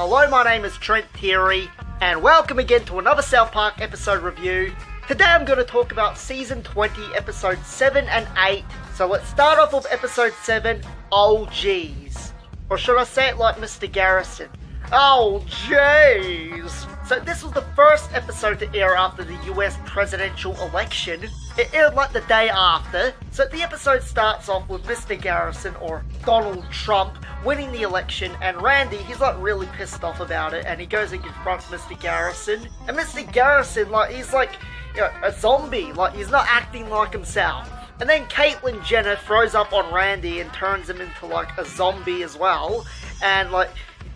Hello, my name is Trent Terry, and welcome again to another South Park episode review. Today I'm going to talk about Season 20, Episodes 7 and 8. So let's start off with Episode 7, Oh Jeez. Or should I say it like Mr. Garrison? Oh jeez. So this was the first episode to air after the US presidential election. It aired like the day after. So the episode starts off with Mr. Garrison, or Donald Trump, winning the election, and Randy, he's like really pissed off about it, and he goes and confronts Mr. Garrison. And Mr. Garrison, he's like, you know, a zombie, like he's not acting like himself. And then Caitlyn Jenner throws up on Randy and turns him into like a zombie as well, and like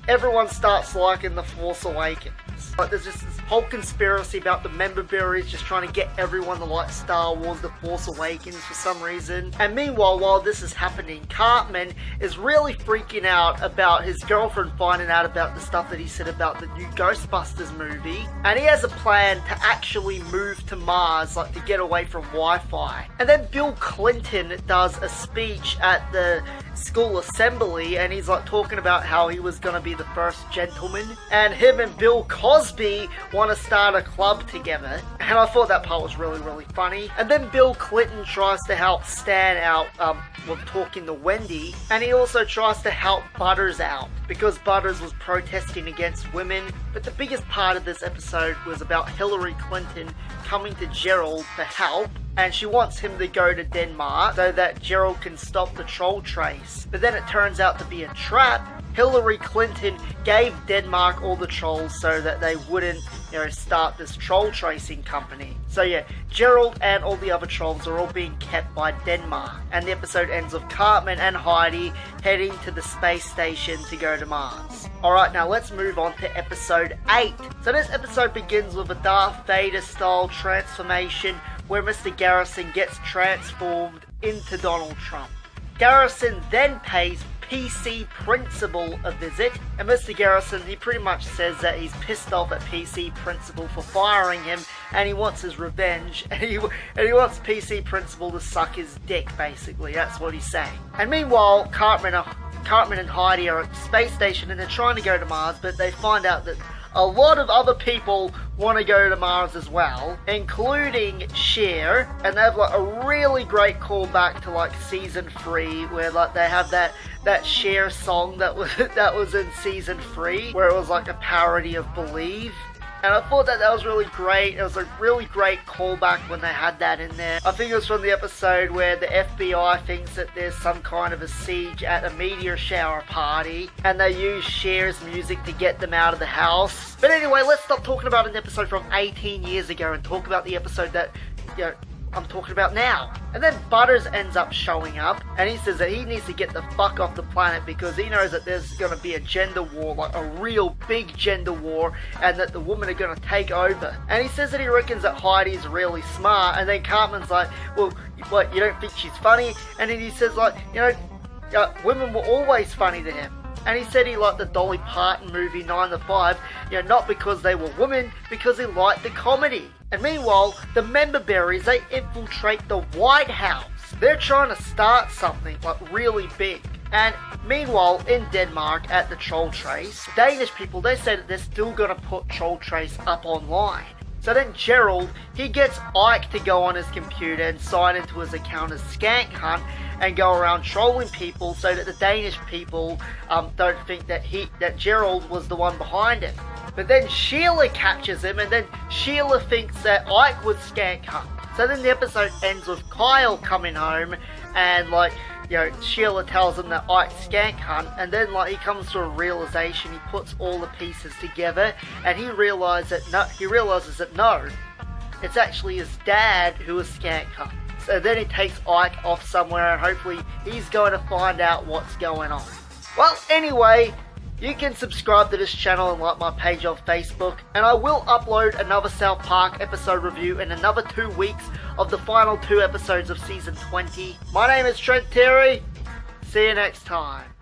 everyone starts liking The Force Awakens. Like there's just this whole conspiracy about the member berries just trying to get everyone to like Star Wars The Force Awakens for some reason. And meanwhile, while this is happening, Cartman is really freaking out about his girlfriend finding out about the stuff that he said about the new Ghostbusters movie. And he has a plan to actually move to Mars, like to get away from Wi-Fi. And then Bill Clinton does a speech at the school assembly, and he's like talking about how he was going to be the first gentleman, and him and Bill Cosby want to start a club together, and I thought that part was really funny. And then Bill Clinton tries to help Stan out with talking to Wendy, and he also tries to help Butters out because Butters was protesting against women. But the biggest part of this episode was about Hillary Clinton coming to Gerald for help, and she wants him to go to Denmark so that Gerald can stop the troll trace. But then it turns out to be a trap. Hillary Clinton gave Denmark all the trolls so that they wouldn't, start this troll tracing company. So yeah, Gerald and all the other trolls are all being kept by Denmark. And the episode ends with Cartman and Heidi heading to the space station to go to Mars. Alright, now let's move on to Episode 8. So this episode begins with a Darth Vader style transformation where Mr. Garrison gets transformed into Donald Trump. Garrison then pays PC Principal a visit, and Mr. Garrison, he pretty much says that he's pissed off at PC Principal for firing him, and he wants his revenge, and he wants PC Principal to suck his dick, basically. That's what he's saying. And meanwhile, Cartman and Heidi are at the space station, and they're trying to go to Mars, but they find out that a lot of other people want to go to Mars as well, including Cher, and they have like a really great callback to like Season 3, where like they have that Cher song that was in Season 3, where it was like a parody of Believe. And I thought that was really great. It was a really great callback when they had that in there. I think it was from the episode where the FBI thinks that there's some kind of a siege at a meteor shower party, and they use Cher's music to get them out of the house. But anyway, let's stop talking about an episode from 18 years ago and talk about the episode that, I'm talking about now. And then Butters ends up showing up, and he says that he needs to get the fuck off the planet because he knows that there's going to be a gender war, like a real big gender war, and that the women are going to take over. And he says that he reckons that Heidi's really smart, and then Cartman's like, well, what, you don't think she's funny? And then he says like, women were always funny to him. And he said he liked the Dolly Parton movie 9 to 5, not because they were women, because he liked the comedy. And meanwhile, the member berries, they infiltrate the White House. They're trying to start something like really big. And meanwhile, in Denmark at the troll trace, Danish people, they say that they're still going to put troll trace up online. So then Gerald, he gets Ike to go on his computer and sign into his account as Skank Hunt and go around trolling people so that the Danish people don't think that Gerald was the one behind it. But then Sheila catches him, and then Sheila thinks that Ike was Skank Hunt. So then the episode ends with Kyle coming home, and Sheila tells him that Ike's Skank Hunt, and then he comes to a realization. He puts all the pieces together, and he realizes that no, it's actually his dad who is Skank Hunt. So then he takes Ike off somewhere, and hopefully he's going to find out what's going on. Well, anyway, you can subscribe to this channel and like my page on Facebook, and I will upload another South Park episode review in another 2 weeks of the final 2 episodes of Season 20. My name is Trent Terry. See you next time.